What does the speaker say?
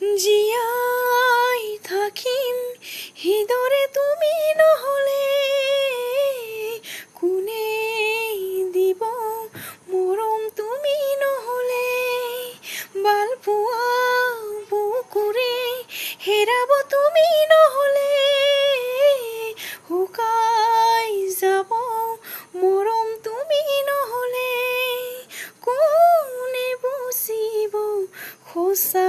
জীয়াই থাকিম হৃদৰে তুমি নহ'লে কোনে দিব মৰম তুমি নহ'লে বালপোৱা বুকুৰে হেৰাব তুমি নহ'লে শুকাই যাব মৰম তুমি নহ'লে কোনে বুজিব সঁচা